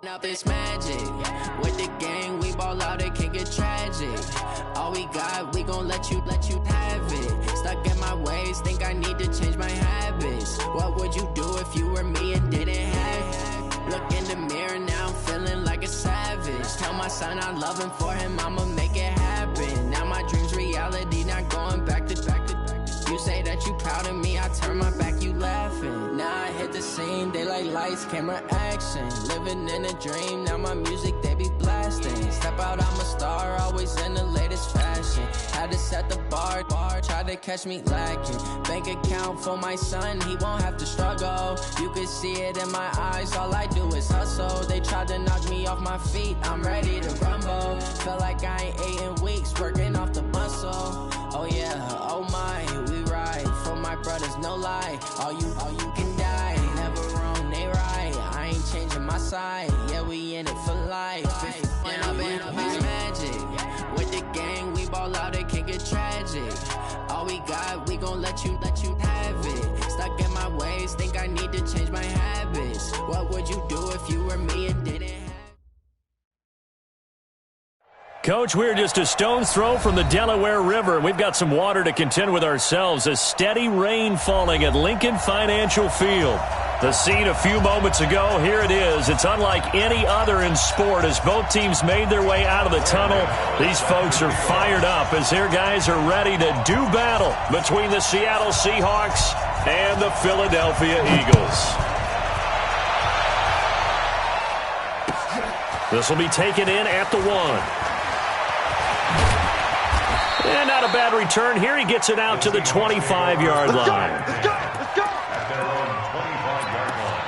Up this magic. With the gang, we ball out, it can get tragic. All we got, we gon' let you have it. Stuck in my ways, think I need to change my habits. What would you do if you were me and didn't have it? Look in the mirror, now I'm feeling like a savage. Tell my son I love him, for him I'ma make it happen. Now my dream's reality, not going back to. You say that you proud of me, I turn my back, you laughing. Now I hit the scene, they like lights, camera, action. Living in a dream, now my music, they be blasting. Step out, I'm a star, always in the latest fashion. Had to set the bar, try to catch me lacking. Bank account for my son, he won't have to struggle. You can see it in my eyes, all I do is hustle. They tried to knock me off my feet, I'm ready to rumble. Felt like I ain't ate in weeks, working off the muscle. Oh yeah, oh my, we ride for my brothers, no lie. All you can die, never wrong, they right. I ain't changing my side, yeah, we in it for life. And I've been magic. With the gang, we ball out, it can get tragic. All we got, we gon' let you have it. Stuck in my ways, think I need to change my habits. What would you do if you were me and didn't have? Coach, we're just a stone's throw from the Delaware River, and we've got some water to contend with ourselves. A steady rain falling at Lincoln Financial Field. The scene a few moments ago, here it is. It's unlike any other in sport as both teams made their way out of the tunnel. These folks are fired up as their guys are ready to do battle between the Seattle Seahawks and the Philadelphia Eagles. This will be taken in at the 1. And not a bad return here. He gets it out to the 25-yard line. Let's go. At their own 25-yard line.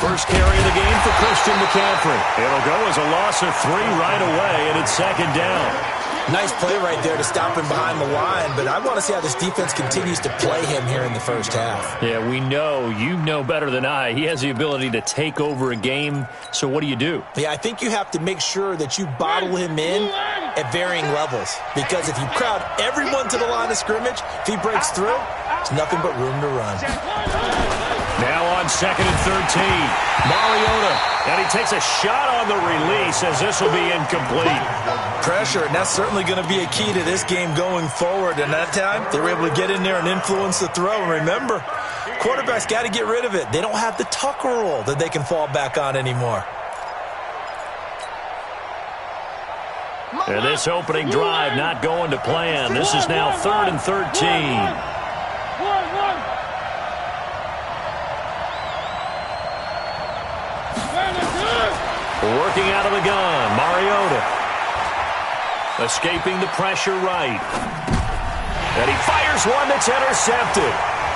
First carry of the game for Christian McCaffrey. It'll go as a loss of 3 right away, and it's second down. Nice play right there to stop him behind the line, but I want to see how this defense continues to play him here in the first half. Yeah, we know. You know better than I. He has the ability to take over a game, so what do you do? Yeah, I think you have to make sure that you bottle him in at varying levels, because if you crowd everyone to the line of scrimmage, if he breaks through, there's nothing but room to run. Now on 2nd and 13, Mariota, and he takes a shot on the release as this will be incomplete. Pressure, and that's certainly going to be a key to this game going forward. And that time, they were able to get in there and influence the throw. And remember, quarterbacks got to get rid of it. They don't have the Tucker rule that they can fall back on anymore. And this opening drive not going to plan. This is now 3rd and 13. Working out of the gun, Mariota. Escaping the pressure right. And he fires one that's intercepted.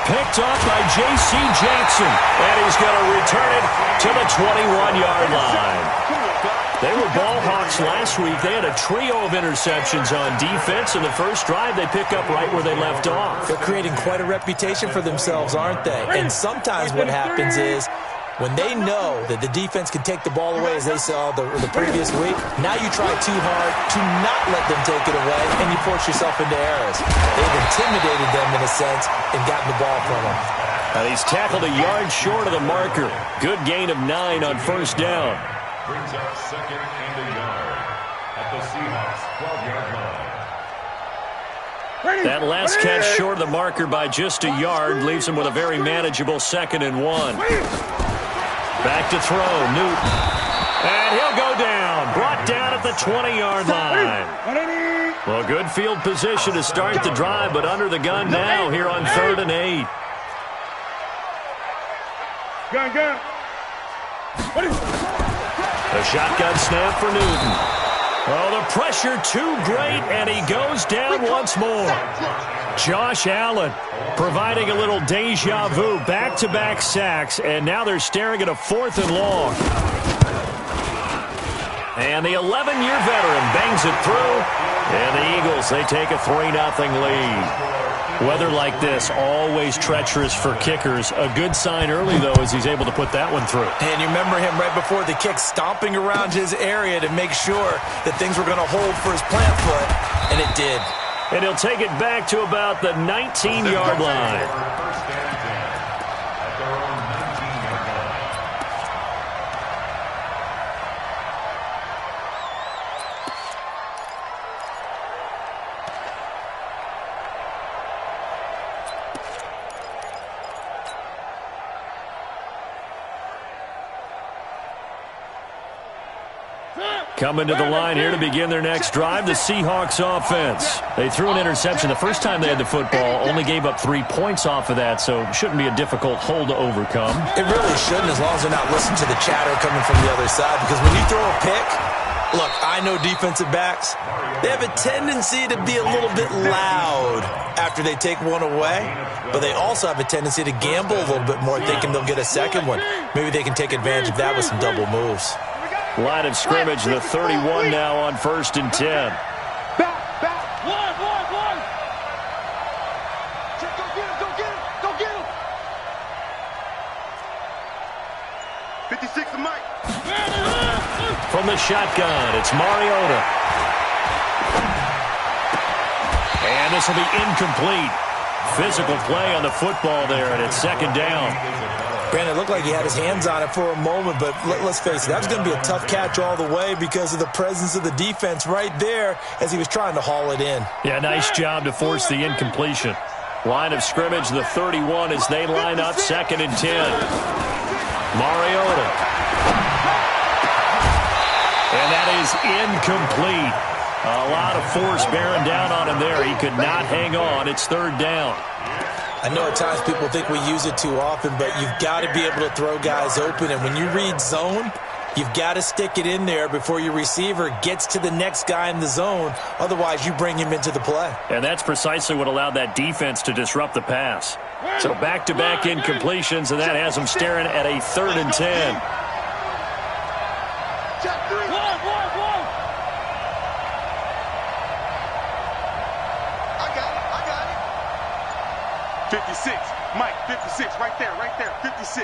Picked off by J.C. Jackson. And he's going to return it to the 21-yard line. They were ball hawks last week. They had a trio of interceptions on defense. In the first drive, they pick up right where they left off. They're creating quite a reputation for themselves, aren't they? And sometimes what happens is, when they know that the defense can take the ball away, as they saw the previous week, now you try too hard to not let them take it away, and you force yourself into errors. They've intimidated them, in a sense, and gotten the ball from them. And he's tackled a yard short of the marker. Good gain of 9 on first down. Brings up 2nd and a yard at the Seahawks 12-yard line. That last catch short of the marker by just a yard leaves him with a very manageable 2nd and 1. Back to throw, Newton. And he'll go down. Brought down at the 20-yard line. Well, good field position to start the drive, but under the gun now here on 3rd and 8. The shotgun snap for Newton. Oh, the pressure too great, and he goes down once more. Josh Allen providing a little deja vu, back-to-back sacks, and now they're staring at a 4th and long. And the 11-year veteran bangs it through, and the Eagles, they take a 3-0 lead. Weather like this, always treacherous for kickers. A good sign early, though, as he's able to put that one through. And you remember him right before the kick stomping around his area to make sure that things were going to hold for his plant foot, and it did. And he'll take it back to about the 19-yard line. Coming to the line here to begin their next drive, the Seahawks offense. They threw an interception the first time they had the football, only gave up 3 points off of that, so shouldn't be a difficult hole to overcome. It really shouldn't, as long as they're not listening to the chatter coming from the other side, because when you throw a pick, look, I know defensive backs, they have a tendency to be a little bit loud after they take one away, but they also have a tendency to gamble a little bit more, thinking they'll get a second one. Maybe they can take advantage of that with some double moves. Line of scrimmage, the 31 now on 1st and 10. Back. One. Go get him. 56 to Mike. From the shotgun, it's Mariota. And this will be incomplete. Physical play on the football there, and it's 2nd down. Granted, it looked like he had his hands on it for a moment, but let's face it, that was going to be a tough catch all the way because of the presence of the defense right there as he was trying to haul it in. Yeah, nice job to force the incompletion. Line of scrimmage, the 31 as they line up, 2nd and 10. Mariota. And that is incomplete. A lot of force bearing down on him there. He could not hang on. It's 3rd down. I know at times people think we use it too often, but you've got to be able to throw guys open. And when you read zone, you've got to stick it in there before your receiver gets to the next guy in the zone. Otherwise, you bring him into the play. And that's precisely what allowed that defense to disrupt the pass. So back-to-back incompletions, and that has them staring at a 3rd and 10. I got it. 56. Mike, 56. Right there. 56.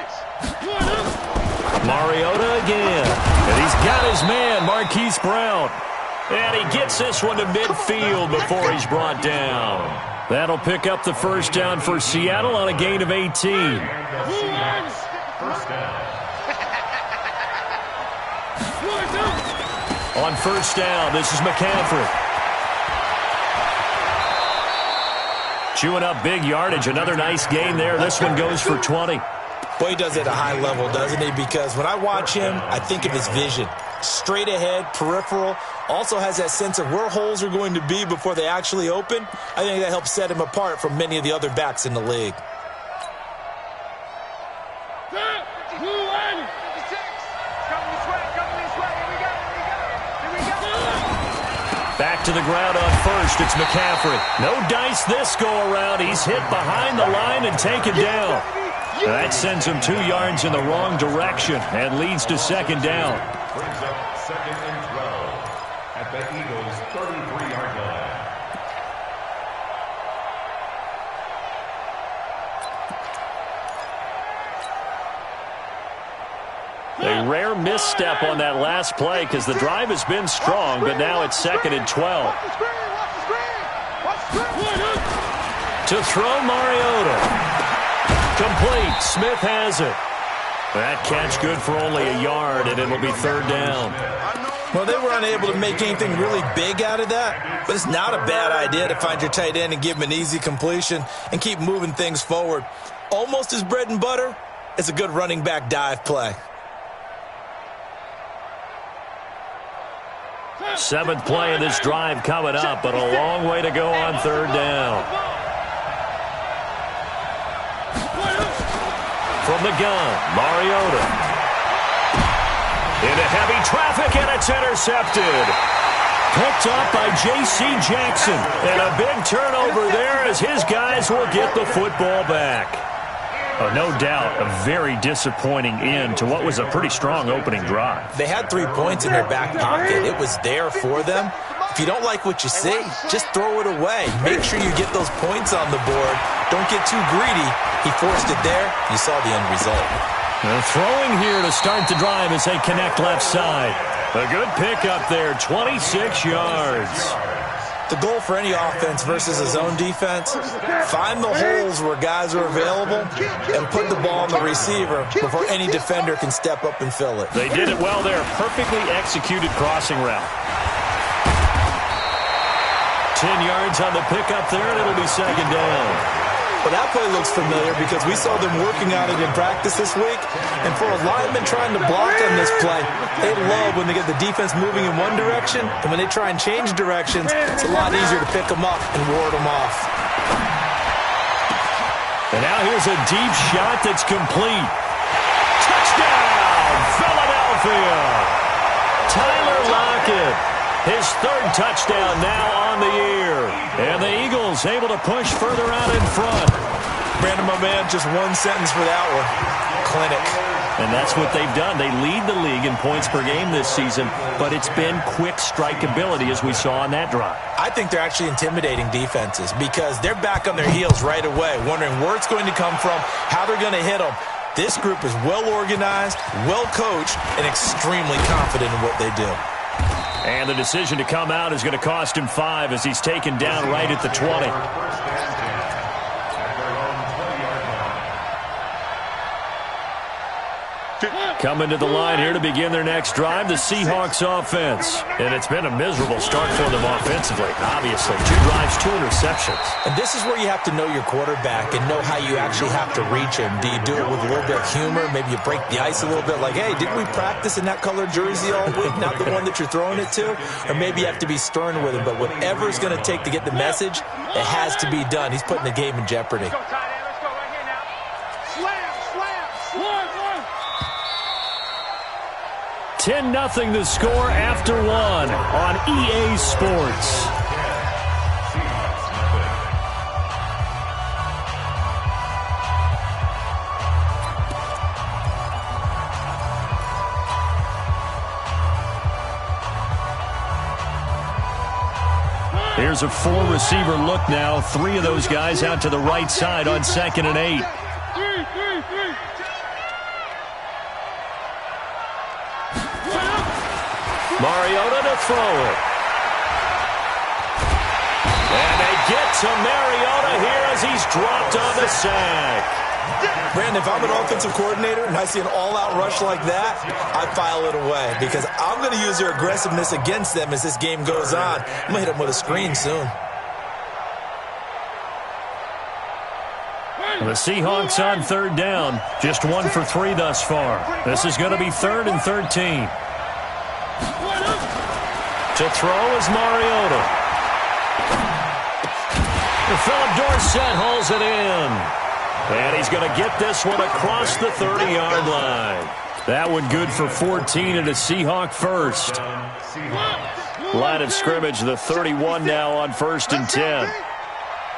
Mariota again. And he's got his man, Marquise Brown. And he gets this one to midfield before he's brought down. That'll pick up the 1st down for Seattle on a gain of 18. 1st down. On 1st down, this is McCaffrey. Chewing up big yardage. Another nice gain there. This one goes for 20. Boy, he does it at a high level, doesn't he? Because when I watch him, I think of his vision. Straight ahead, peripheral. Also has that sense of where holes are going to be before they actually open. I think that helps set him apart from many of the other backs in the league. Back to the ground on 1st. It's McCaffrey. No dice this go-around. He's hit behind the line and taken down. That sends him 2 yards in the wrong direction and leads to 2nd down. Brings up 2nd and 12 at the Eagles' 33-yard line. A rare misstep on that last play because the drive has been strong, but now it's 2nd and 12. To throw Mariota. Complete. Smith has it. That catch good for only a yard, and it'll be 3rd down. Well, they were unable to make anything really big out of that, but it's not a bad idea to find your tight end and give him an easy completion and keep moving things forward. Almost as bread and butter as a good running back dive play. Seventh play of this drive coming up, but a long way to go on third down. From the gun, Mariota. Into heavy traffic, and it's intercepted. Picked up by J.C. Jackson. And a big turnover there as his guys will get the football back. Oh, no doubt, a very disappointing end to what was a pretty strong opening drive. They had 3 points in their back pocket. It was there for them. If you don't like what you see, just throw it away. Make sure you get those points on the board. Don't get too greedy. He forced it there. You saw the end result. They're throwing here to start the drive as they connect left side. A good pickup there, 26 yards. The goal for any offense versus a zone defense, find the holes where guys are available and put the ball on the receiver before any defender can step up and fill it. They did it well there. Perfectly executed crossing route. 10 yards on the pickup there, and it'll be second down. Well, that play looks familiar because we saw them working on it in practice this week. And for a lineman trying to block on this play, they love when they get the defense moving in one direction. And when they try and change directions, it's a lot easier to pick them up and ward them off. And now here's a deep shot that's complete. Touchdown, Philadelphia! Tyler Lockett, his third touchdown now on the year. And the Eagles able to push further out in front. Brandon, my man, just one sentence for that one. Clinic. And that's what they've done. They lead the league in points per game this season, but it's been quick strikeability as we saw on that drive. I think they're actually intimidating defenses because they're back on their heels right away, wondering where it's going to come from, how they're going to hit them. This group is well organized, well coached, and extremely confident in what they do. And the decision to come out is going to cost him 5 as he's taken down right at the 20. Coming to the line here to begin their next drive, the Seahawks offense. And it's been a miserable start for them offensively, obviously. 2 drives, 2 interceptions. And this is where you have to know your quarterback and know how you actually have to reach him. Do you do it with a little bit of humor? Maybe you break the ice a little bit like, hey, didn't we practice in that colored jersey all week? Not the one that you're throwing it to? Or maybe you have to be stern with him. But whatever it's going to take to get the message, it has to be done. He's putting the game in jeopardy. 10-0 the score after 1 on EA Sports. Here's a 4-receiver look now. 3 of those guys out to the right side on 2nd and 8. Mariota to throw it. And they get to Mariota here as he's dropped on the sack. Brandon, if I'm an offensive coordinator and I see an all-out rush like that, I file it away because I'm going to use their aggressiveness against them as this game goes on. I'm going to hit them with a screen soon. The Seahawks on 3rd down. Just 1 for 3 thus far. This is going to be 3rd and 13. To throw is Mariota. Philip Dorsett hauls it in. And he's going to get this one across the 30-yard line. That one good for 14 and a Seahawk first. Line of scrimmage, the 31 now on 1st and 10. It's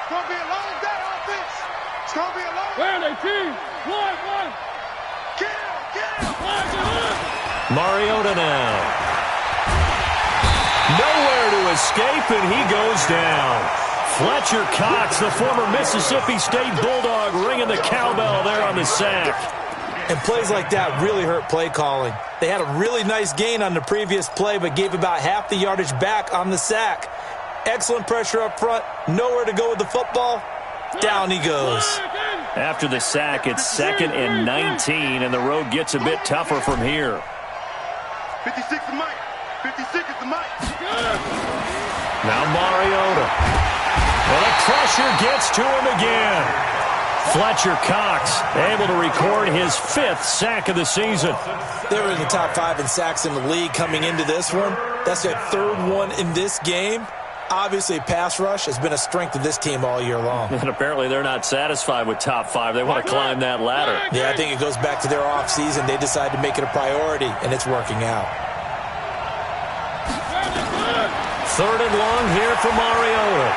going to be a long day, offense. It's going to be a long day. Where are they, team? One. Get him. Mariota now. Nowhere to escape, and he goes down. Fletcher Cox, the former Mississippi State Bulldog, ringing the cowbell there on the sack. And plays like that really hurt play calling. They had a really nice gain on the previous play, but gave about half the yardage back on the sack. Excellent pressure up front. Nowhere to go with the football. Down he goes. After the sack, it's 2nd and 19, and the road gets a bit tougher from here. 56 is Mike. 56 is the Mike. Now Mariota. Well, the pressure gets to him again. Fletcher Cox able to record his 5th sack of the season. They were in the top 5 in sacks in the league coming into this one. That's their 3rd one in this game. Obviously, pass rush has been a strength of this team all year long. And apparently they're not satisfied with top 5. They want to climb that ladder. Yeah, I think it goes back to their offseason. They decided to make it a priority, and it's working out. 3rd and long here for Mariota.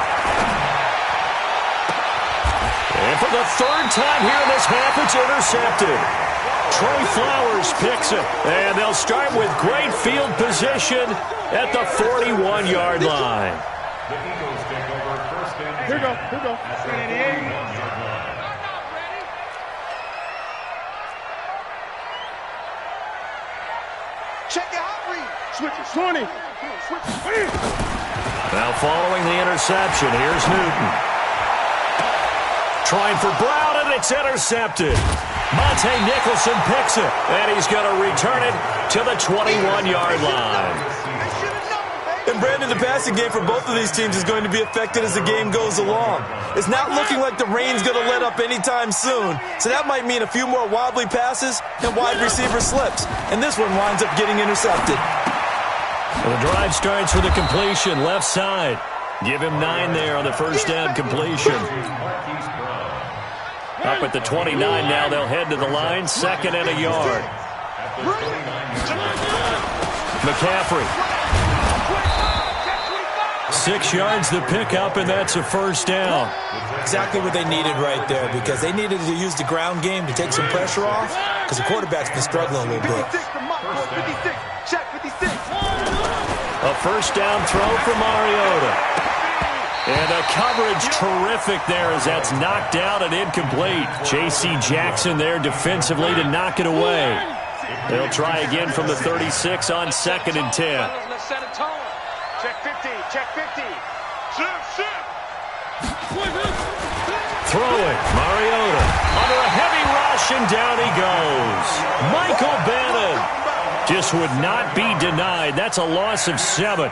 And for the 3rd time here in this half, it's intercepted. Trey Flowers picks it. And they'll start with great field position at the 41-yard line. The Eagles take over first and 10. Here we go. At the 41-yard line. Check your hot read. Switch it. 20. Switch it. Now following the interception, here's Newton. Trying for Brown, and it's intercepted. Monte Nicholson picks it, and he's going to return it to the 21-yard line. And, Brandon, the passing game for both of these teams is going to be affected as the game goes along. It's not looking like the rain's going to let up anytime soon, so that might mean a few more wobbly passes and wide receiver slips. And this one winds up getting intercepted. Well, the drive starts with a completion, left side. Give him 9 there on the first down completion. Up at the 29 now, they'll head to the line, 2nd and a yard. McCaffrey. 6 yards the pickup, and that's a first down. Exactly what they needed right there, because they needed to use the ground game to take some pressure off, because the quarterback's been struggling a little bit. A first down throw for Mariota. And a coverage terrific there as that's knocked out and incomplete. J.C. Jackson there defensively to knock it away. They'll try again from the 36 on 2nd and 10. Check 50. Check 50. Throwing, Mariota under a heavy rush, and down he goes. Michael Bannon just would not be denied. That's a loss of 7.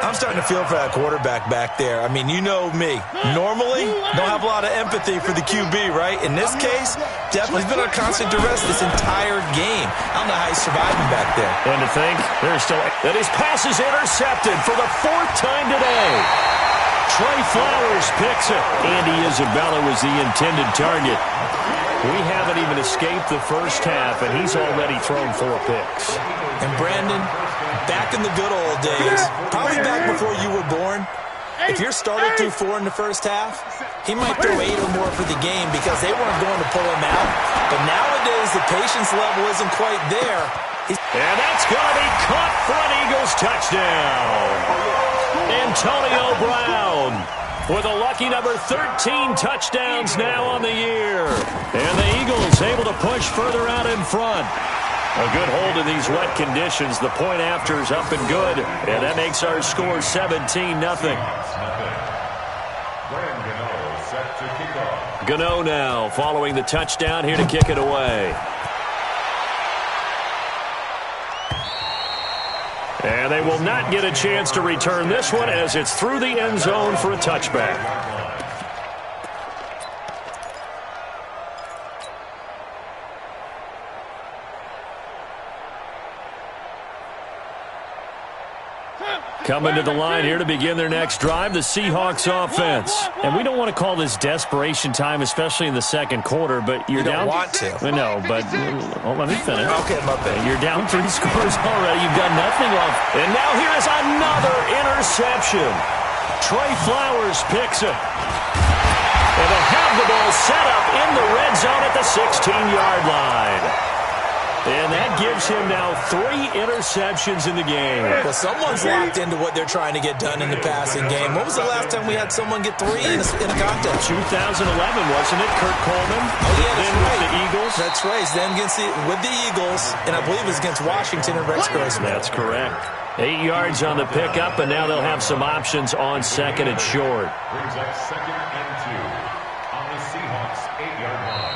I'm starting to feel for that quarterback back there. I mean, you know me. Normally, don't have a lot of empathy for the QB, right? In this case, definitely been under constant duress this entire game. I don't know how he's surviving back there. And to think, there's still that his pass is intercepted for the 4th time today. Trey Flowers picks it. Andy Isabella was the intended target. We haven't even escaped the first half, and he's already thrown 4 picks. And Brandon, back in the good old days, probably back before you were born, if your starter threw 4 in the first half, he might throw 8 or more for the game because they weren't going to pull him out. But nowadays, the patience level isn't quite there. And that's going to be caught for an Eagles touchdown. Antonio Brown with a lucky number 13 touchdowns now on the year. And the Eagles able to push further out in front. A good hold in these wet conditions. The point after is up and good. And that makes our score 17-0. Gano now following the touchdown here to kick it away. And they will not get a chance to return this one as it's through the end zone for a touchback. Coming to the line here to begin their next drive, the Seahawks offense. And we don't want to call this desperation time, especially in the second quarter, but you're down. You don't want to. No, but let me finish. Okay, my bad. You're down 3 scores already. You've got nothing off. And now here is another interception. Trey Flowers picks it. And they'll have the ball set up in the red zone at the 16-yard line. And that gives him now 3 interceptions in the game. Well, someone's locked into what they're trying to get done in the passing game. When was the last time we had someone get 3 in a contest? 2011, wasn't it? Kurt Coleman. Oh, yeah, that's then right. With the Eagles. That's right. Then with the Eagles, and I believe it was against Washington and Rex Grossman. That's correct. 8 yards on the pickup, and now they'll have some options on 2nd and short. Brings up 2nd and 2 on the Seahawks 8-yard line.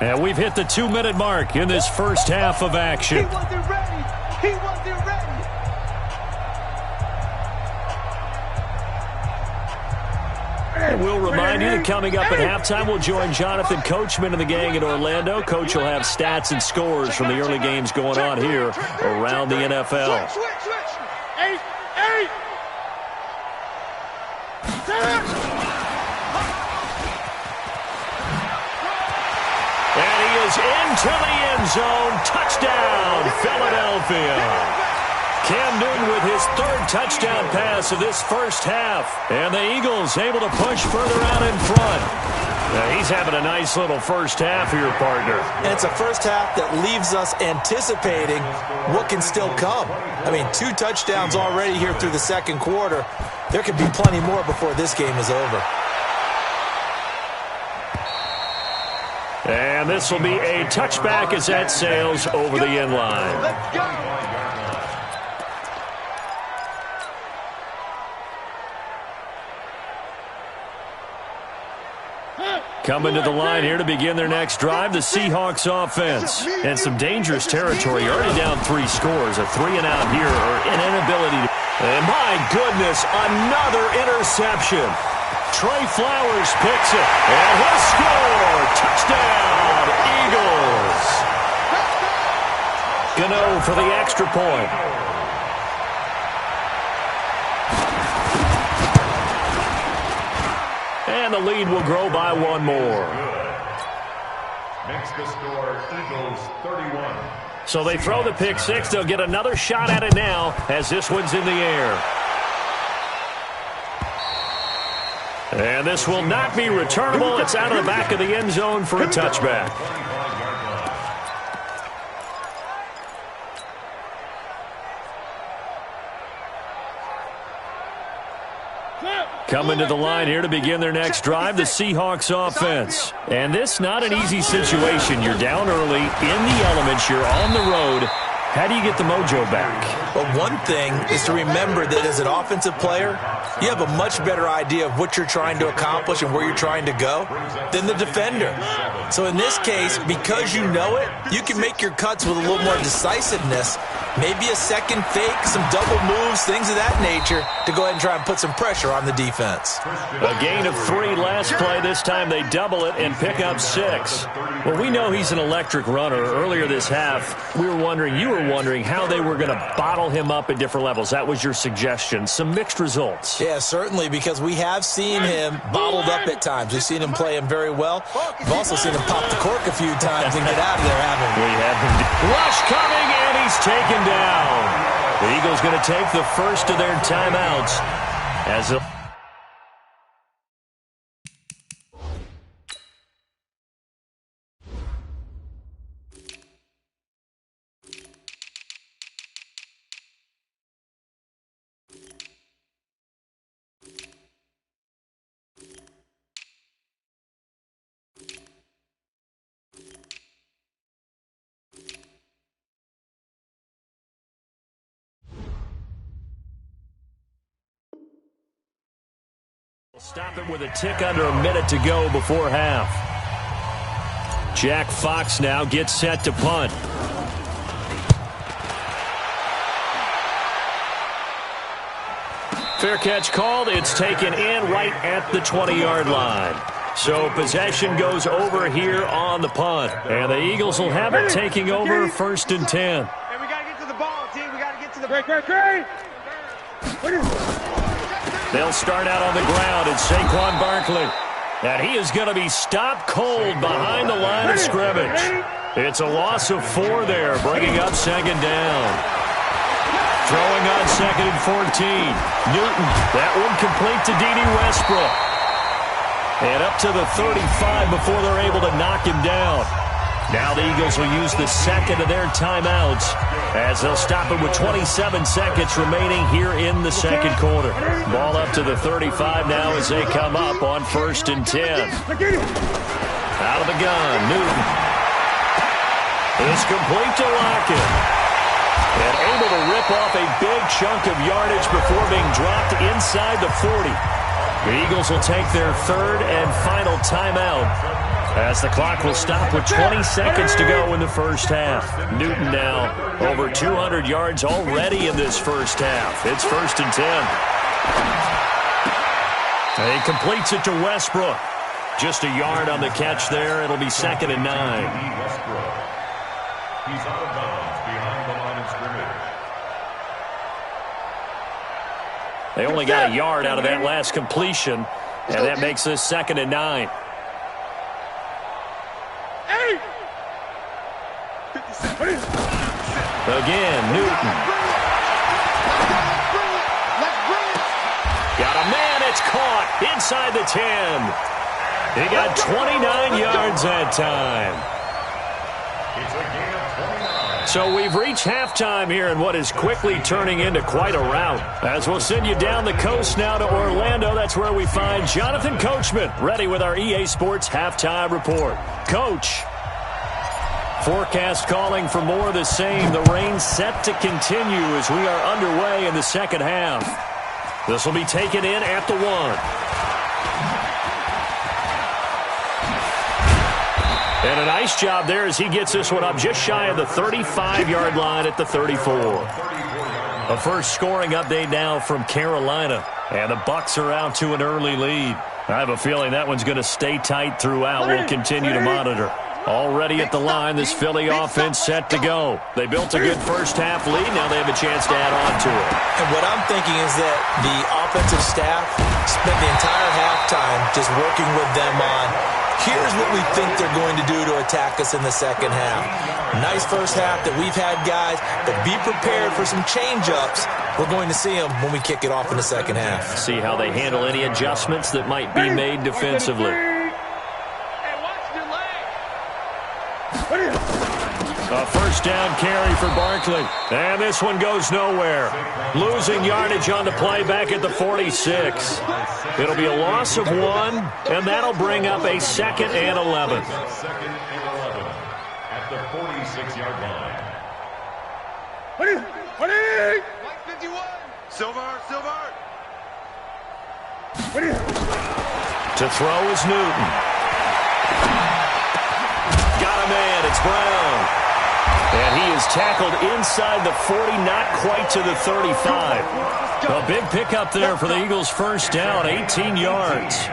And we've hit the 2-minute mark in this first half of action. He wasn't ready. He wasn't ready. We'll remind you that coming up at halftime, we'll join Jonathan Coachman and the gang in Orlando. Coach will have stats and scores from the early games going on here around the NFL. Switch. 8. And he is into the end zone. Touchdown, Philadelphia. Cam Newton with his third touchdown pass of this first half. And the Eagles able to push further out in front. Now he's having a nice little first half here, partner. And it's a first half that leaves us anticipating what can still come. I mean, 2 touchdowns already here through the second quarter. There could be plenty more before this game is over. And this will be a touchback as that sails over the end line. Let's go. Coming to the line here to begin their next drive, the Seahawks offense. And some dangerous territory. Already down 3 scores. A 3-and-out here, or an inability to... And my goodness, another interception. Trey Flowers picks it. And he'll score. Touchdown, Eagles. Gano for the extra point. And the lead will grow by 1 more. Makes the score Eagles 31. So they throw the pick 6. They'll get another shot at it now as this one's in the air. And this will not be returnable. It's out of the back of the end zone for a touchback. Coming to the line here to begin their next drive, the Seahawks offense. And this not an easy situation. You're down early, in the elements, you're on the road. How do you get the mojo back? Well, one thing is to remember that as an offensive player, you have a much better idea of what you're trying to accomplish and where you're trying to go than the defender. So in this case, because you know it, you can make your cuts with a little more decisiveness, maybe a second fake, some double moves, things of that nature, to go ahead and try and put some pressure on the defense. A gain of 3 last play. This time they double it and pick up 6. Well, we know he's an electric runner. Earlier this half, you were wondering how they were going to bottle him up at different levels. That was your suggestion. Some mixed results. Yeah, certainly, because we have seen him bottled up at times. We've seen him play him very well. We've also seen him pop the cork a few times and get out of there, haven't we? We have him. Rush coming, and he's taken down. The Eagles going to take the first of their timeouts as a... Stop it with a tick under a minute to go before half. Jack Fox now gets set to punt. Fair catch called. It's taken in right at the 20-yard line. So possession goes over here on the punt. And the Eagles will have it taking over 1st and 10. Hey, we got to get to the ball, team. We got to get to the... Great. They'll start out on the ground. It's Saquon Barkley. And he is going to be stopped cold behind the line of scrimmage. It's a loss of 4 there, bringing up 2nd down. Throwing on 2nd and 14. Newton, that one complete to D.D. Westbrook. And up to the 35 before they're able to knock him down. Now the Eagles will use the second of their timeouts as they'll stop it with 27 seconds remaining here in the second quarter. Ball up to the 35 now as they come up on 1st and 10. Out of the gun, Newton. It's complete to Lockett. And able to rip off a big chunk of yardage before being dropped inside the 40. The Eagles will take their 3rd and final timeout as the clock will stop with 20 seconds to go in the first half. Newton now over 200 yards already in this first half. It's 1st and 10. He completes it to Westbrook. Just a yard on the catch there. It'll be 2nd and 9. Westbrook. He's out of bounds behind the line of scrimmage. They only got a yard out of that last completion, and that makes this 2nd and 9. Again, Newton. Got a man, it's caught inside the 10. He got 29 yards that time. It's a gain of 29. So we've reached halftime here in what is quickly turning into quite a rout. As we'll send you down the coast now to Orlando, that's where we find Jonathan Coachman, ready with our EA Sports halftime report. Coach. Forecast calling for more of the same. The rain set to continue as we are underway in the second half. This will be taken in at the 1. And a nice job there as he gets this one up just shy of the 35-yard line at the 34. A first scoring update now from Carolina. And the Bucs are out to an early lead. I have a feeling that one's going to stay tight throughout. We'll continue to monitor. Already at the line, this Philly offense set to go. They built a good first half lead. Now they have a chance to add on to it. And what I'm thinking is that the offensive staff spent the entire halftime just working with them on, here's what we think they're going to do to attack us in the second half. Nice first half that we've had, guys, but be prepared for some change-ups. We're going to see them when we kick it off in the second half. See how they handle any adjustments that might be made defensively. A first down carry for Barkley. And this one goes nowhere. Losing yardage on the play back at the 46. It'll be a loss of 1, and that'll bring up a 2nd and 11. 2nd and 11 at the 46-yard line. White 51. Silver. To throw is Newton. Got a man. It's Brown. And he is tackled inside the 40, not quite to the 35. A big pickup there for the Eagles' first down, 18 yards.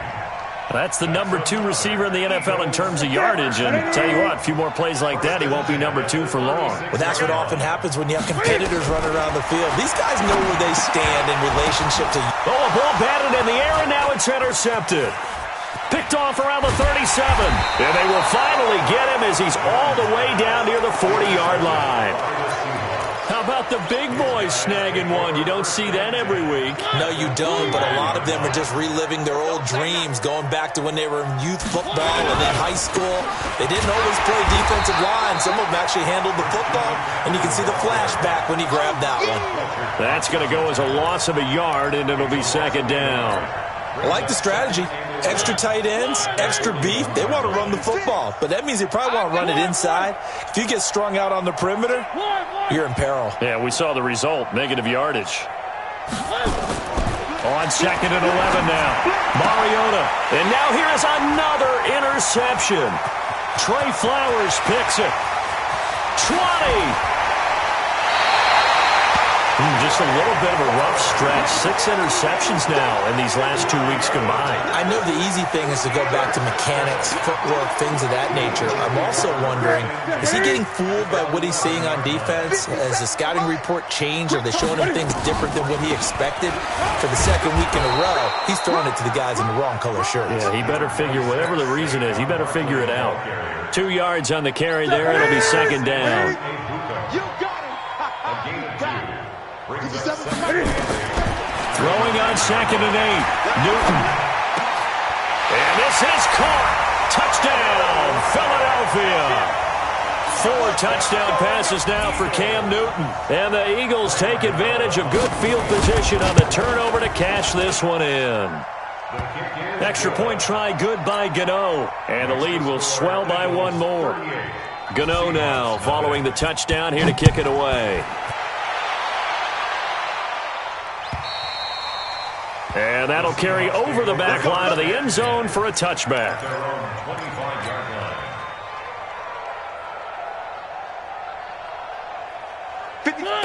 That's the number 2 receiver in the NFL in terms of yardage. And tell you what, a few more plays like that, he won't be number 2 for long. Well, that's what often happens when you have competitors running around the field. These guys know where they stand in relationship to you. Oh, a ball batted in the air, and now it's intercepted. Picked off around the 37. And they will finally get him as he's all the way down near the 40-yard line. How about the big boys snagging one? You don't see that every week. No, you don't, but a lot of them are just reliving their old dreams, going back to when they were in youth football and then high school. They didn't always play defensive line. Some of them actually handled the football, and you can see the flashback when he grabbed that one. That's going to go as a loss of a yard, and it'll be 2nd down. I like the strategy. Extra tight ends, extra beef. They want to run the football, but that means they probably want to run it inside. If you get strung out on the perimeter, you're in peril. Yeah, we saw the result, negative yardage. On 2nd and 11 now. Mariota. And now here is another interception. Trey Flowers picks it. 20. Just a little bit of a rough stretch. 6 interceptions now in these last 2 weeks combined. I know the easy thing is to go back to mechanics, footwork, things of that nature. I'm also wondering, is he getting fooled by what he's seeing on defense? Has the scouting report changed? Are they showing him things different than what he expected? For the 2nd week in a row, he's throwing it to the guys in the wrong color shirts. Yeah, he better figure, whatever the reason is, he better figure it out. 2 yards on the carry there. It'll be 2nd down. You got it. Throwing on 2nd and 8. Newton. And this is caught. Touchdown, Philadelphia. 4 touchdown passes now for Cam Newton. And the Eagles take advantage of good field position on the turnover to cash this one in. Extra point try good by Gano. And the lead will swell by 1 more. Gano now following the touchdown here to kick it away. And that'll carry over the back line of the end zone for a touchback.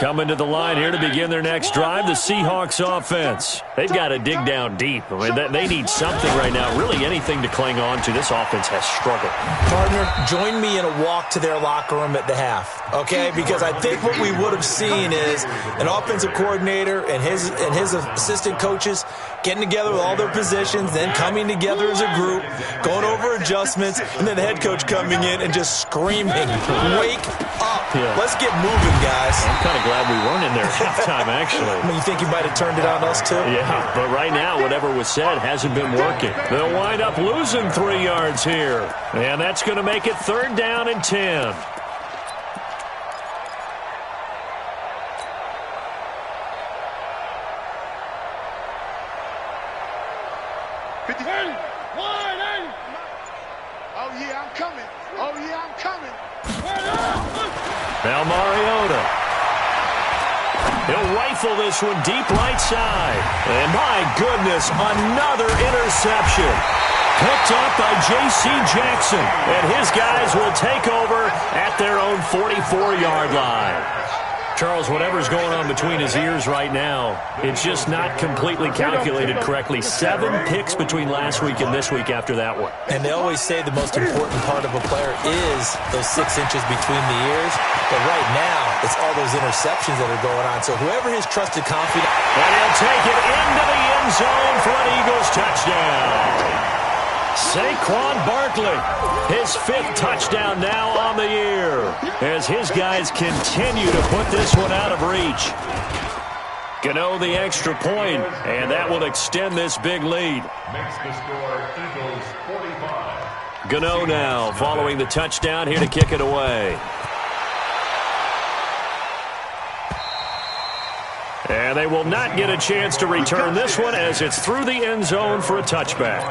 Coming to the line here to begin their next drive, the Seahawks offense. They've got to dig down deep. I mean, they need something right now, really anything to cling on to. This offense has struggled. Partner, join me in a walk to their locker room at the half, okay? Because I think what we would have seen is an offensive coordinator and his assistant coaches getting together with all their positions, then coming together as a group, going over adjustments, and then the head coach coming in and just screaming, wake up. Yeah. Let's get moving, guys. I'm kind of glad we weren't in there at halftime, actually. I mean, you think you might have turned it on us, too? Yeah, but right now, whatever was said hasn't been working. They'll wind up losing 3 yards here, and that's going to make it 3rd down and 10. Oh, yeah, I'm coming. Oh, yeah, I'm coming. Now Mariota. He'll rifle this one deep right side. And my goodness, another interception. Picked up by J.C. Jackson. And his guys will take over at their own 44-yard line. Charles, whatever's going on between his ears right now, it's just not completely calculated correctly. 7 picks between last week and this week after that one. And they always say the most important part of a player is those 6 inches between the ears. But right now, it's all those interceptions that are going on. So whoever his trusted confidant... And he'll take it into the end zone for an Eagles touchdown. Saquon Barkley, his 5th touchdown now on the year as his guys continue to put this one out of reach. Gano the extra point, and that will extend this big lead. Makes the score Eagles 45. Gano now following the touchdown here to kick it away. And they will not get a chance to return this one as it's through the end zone for a touchback.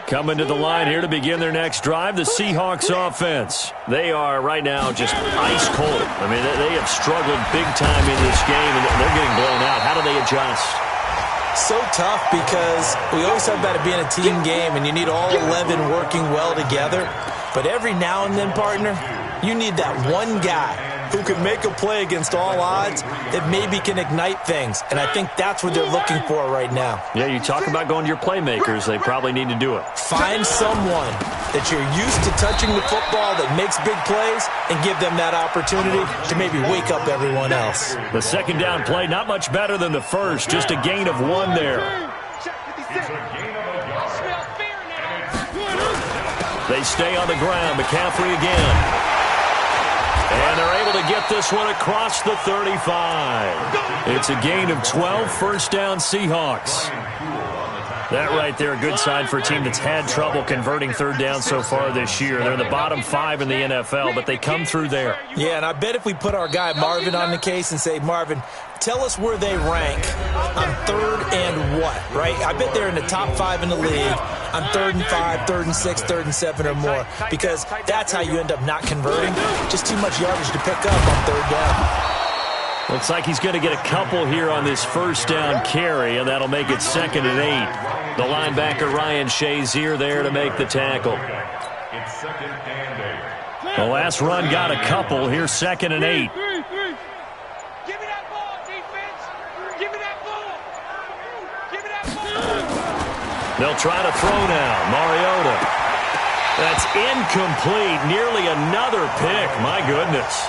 Coming to the line here to begin their next drive, the Seahawks offense. They are right now just ice cold. I mean, they have struggled big time in this game, and they're getting blown out. How do they adjust? So tough because we always talk about it being a team game, and you need all 11 working well together. But every now and then, partner, you need that one guy who can make a play against all odds that maybe can ignite things. And I think that's what they're looking for right now. Yeah, you talk about going to your playmakers. They probably need to do it. Find someone that you're used to touching the football that makes big plays and give them that opportunity to maybe wake up everyone else. The second down play, not much better than the first. Just a gain of 1 there. They stay on the ground. McCaffrey again. And they're able to get this one across the 35. It's a gain of 12, 1st down Seahawks. That right there, a good sign for a team that's had trouble converting 3rd down so far this year. They're in the bottom 5 in the NFL, but they come through there. Yeah, and I bet if we put our guy Marvin on the case and say, Marvin, tell us where they rank on 3rd and what, right? I bet they're in the top 5 in the league on 3rd and 5, 3rd and 6, 3rd and 7 or more, because that's how you end up not converting. Just too much yardage to pick up on 3rd down. Looks like he's going to get a couple here on this 1st down carry, and that'll make it 2nd and 8. The linebacker Ryan Shazier there to make the tackle. It's 2nd and 8. The last run got a couple. Here's 2nd and 8. Give me that ball, defense. Give me that ball. Give me that ball. They'll try to throw now. Mariota. That's incomplete. Nearly another pick. My goodness.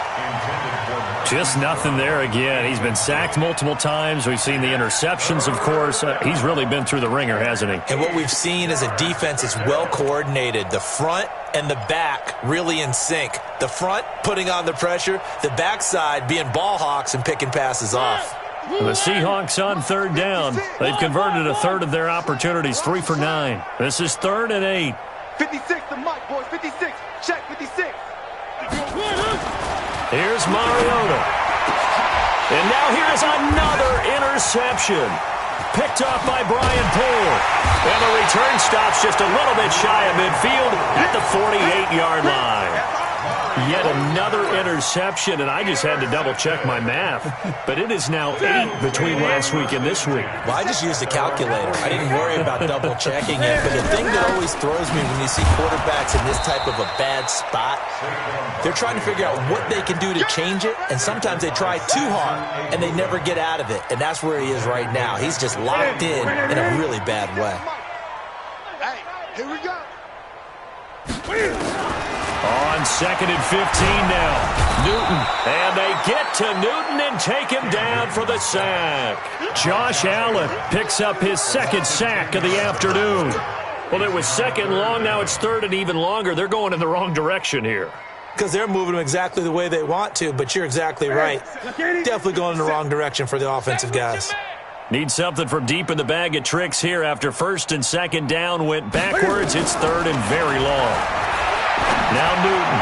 Just nothing there again. He's been sacked multiple times. We've seen the interceptions, of course. He's really been through the ringer, hasn't he? And what we've seen is a defense that's well coordinated. The front and the back really in sync. The front putting on the pressure. The backside being ball hawks and picking passes off. The Seahawks on 3rd down. They've converted a 1/3 of their opportunities, 3 for 9. This is 3rd and 8. 56, the mic, boys. 56. Check 56. Here's Mariota. And now here's another interception. Picked off by Brian Poole. And the return stops just a little bit shy of midfield at the 48-yard line. Yet another interception, and I just had to double-check my math. But it is now 8 between last week and this week. Well, I just used a calculator. I didn't worry about double-checking it. But the thing that always throws me when you see quarterbacks in this type of a bad spot, they're trying to figure out what they can do to change it, and sometimes they try too hard, and they never get out of it. And that's where he is right now. He's just locked in a really bad way. Hey, here we go. On 2nd and 15 now, Newton. And they get to Newton and take him down for the sack. Josh Allen picks up his 2nd sack of the afternoon. Well, it was 2nd long, now it's 3rd and even longer. They're going in the wrong direction here. Because they're moving them exactly the way they want to, but you're exactly right. Definitely going in the wrong direction for the offensive guys. Need something from deep in the bag of tricks here after 1st and 2nd down went backwards. It's 3rd and very long. Now Newton.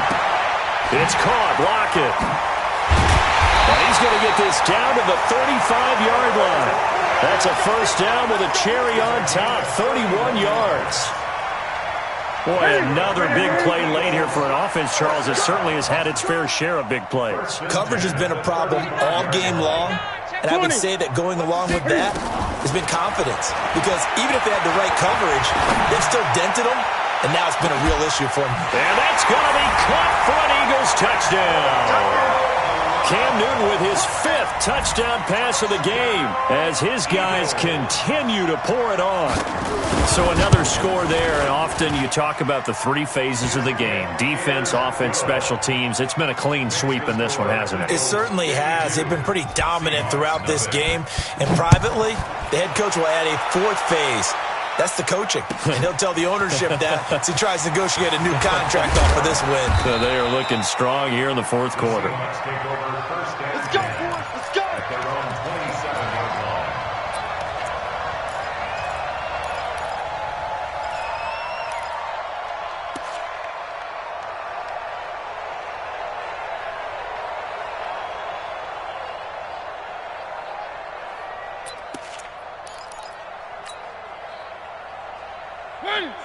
It's caught. Lockett. And he's going to get this down to the 35-yard line. That's a 1st down with a cherry on top. 31 yards. Boy, another big play late here for an offense, Charles. It certainly has had its fair share of big plays. Coverage has been a problem all game long. And I would say that going along with that has been confidence. Because even if they had the right coverage, they've still dented them, and now it's been a real issue for them. And that's going to be caught for an Eagles touchdown. Cam Newton with his 5th touchdown pass of the game as his guys continue to pour it on. So another score there, and often you talk about the 3 phases of the game. Defense, offense, special teams. It's been a clean sweep in this one, hasn't it? It certainly has. They've been pretty dominant throughout this game. And privately, the head coach will add a 4th phase. That's the coaching. And he'll tell the ownership that as he tries to negotiate a new contract off of this win. So they are looking strong here in the 4th quarter. Let's go, boys. Let's go. At their own 27-yard line.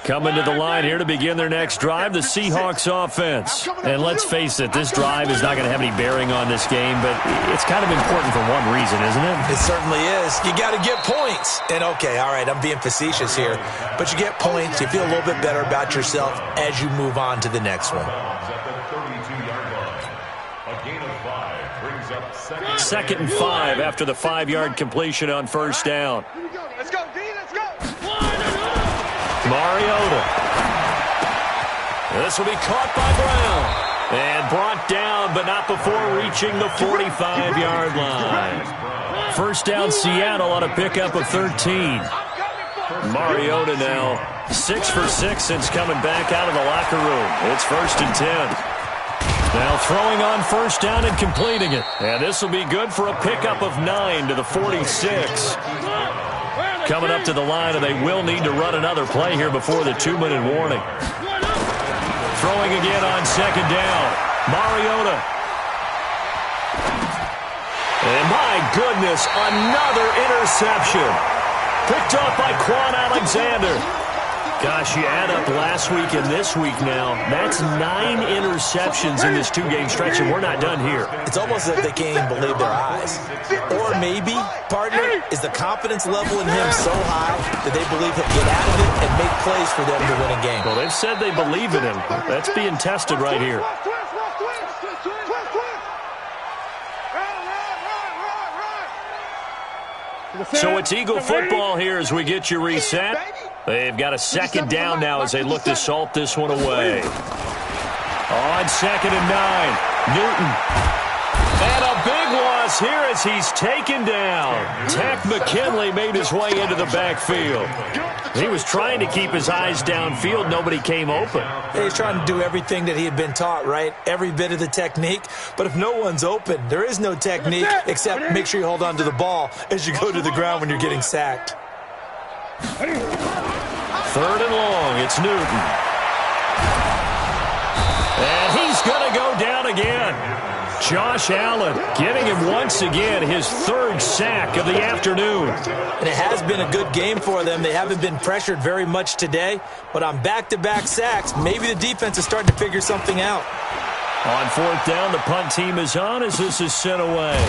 Coming to the line here to begin their next drive, the Seahawks offense. And let's face it, this drive is not going to have any bearing on this game, but it's kind of important for one reason, isn't it? It certainly is. You got to get points. And, okay, all right, I'm being facetious here. But you get points, you feel a little bit better about yourself as you move on to the next one. At the 32-yard line. A gain of 5 brings up 2nd and 5 after the 5-yard completion on 1st down. Let's go, D. Let's go. Mariota. This will be caught by Brown. And brought down, but not before reaching the 45-yard line. 1st down, Seattle on a pickup of 13. Mariota now 6 for 6 since coming back out of the locker room. It's 1st and 10. Now throwing on 1st down and completing it. And this will be good for a pickup of 9 to the 46. Coming up to the line, and they will need to run another play here before the 2-minute warning. Throwing again on 2nd down. Mariota. And my goodness, another interception. Picked up by Quan Alexander. Gosh, you add up last week and this week now, that's 9 interceptions in this 2-game stretch, and we're not done here. It's almost as if they can't even believe their eyes. Or maybe, partner, is the confidence level in him so high that they believe he'll get out of it and make plays for them to win a game. Well, they've said they believe in him. That's being tested right here. So it's Eagle football here as we get you reset. They've got a 2nd down now as they look to salt this one away. On 2nd and 9, Newton. And a big loss here as he's taken down. Takk McKinley made his way into the backfield. He was trying to keep his eyes downfield. Nobody came open. He's trying to do everything that he had been taught, right? Every bit of the technique. But if no one's open, there is no technique except make sure you hold on to the ball as you go to the ground when you're getting sacked. 3rd and long, it's Newton. And he's going to go down again. Josh Allen getting him once again his 3rd sack of the afternoon. And it has been a good game for them. They haven't been pressured very much today, but on back-to-back sacks, maybe the defense is starting to figure something out. On fourth down, the punt team is on as this is sent away.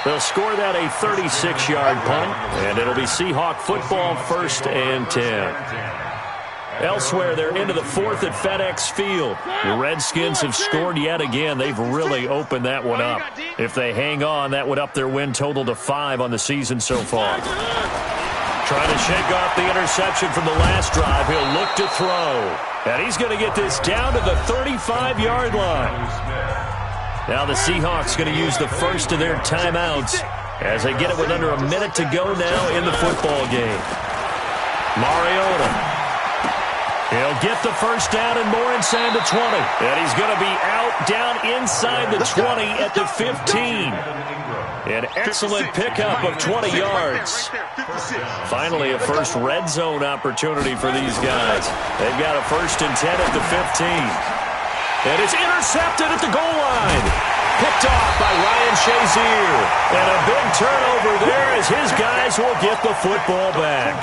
They'll score that a 36-yard punt, and it'll be Seahawk football, 1st and 10. Elsewhere, they're into the fourth at FedEx Field. The Redskins have scored yet again. They've really opened that one up. If they hang on, that would up their win total to 5 on the season so far. Trying to shake off the interception from the last drive. He'll look to throw. And he's going to get this down to the 35-yard line. Now the Seahawks going to use the first of their timeouts as they get it with under a minute to go now in the football game. Mariota. He'll get the first down and more inside the 20. And he's going to be out down inside the 20 at the 15. An excellent pickup of 20 yards. Finally, a first red zone opportunity for these guys. They've got a 1st and 10 at the 15. And it's intercepted at the goal line. Picked off by Ryan Shazier. And a big turnover there as his guys will get the football back.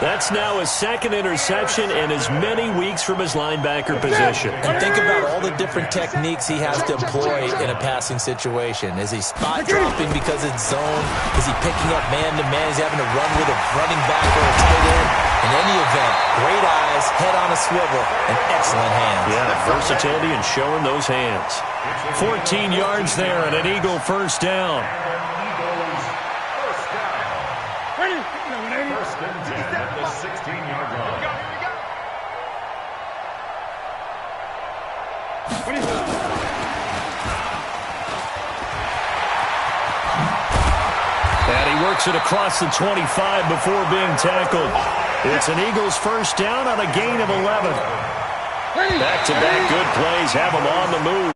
That's now his 2nd interception in as many weeks from his linebacker position. And think about all the different techniques he has to employ in a passing situation. Is he spot dropping because it's zone? Is he picking up man-to-man? Is he having to run with a running back or a tight end? In any event, great eyes, head on a swivel, and excellent hands. Yeah, versatility and showing those hands. 14 yards there and an Eagle first down. And he works it across the 25 before being tackled. It's an Eagles first down on a gain of 11. Back-to-back good plays have him on the move.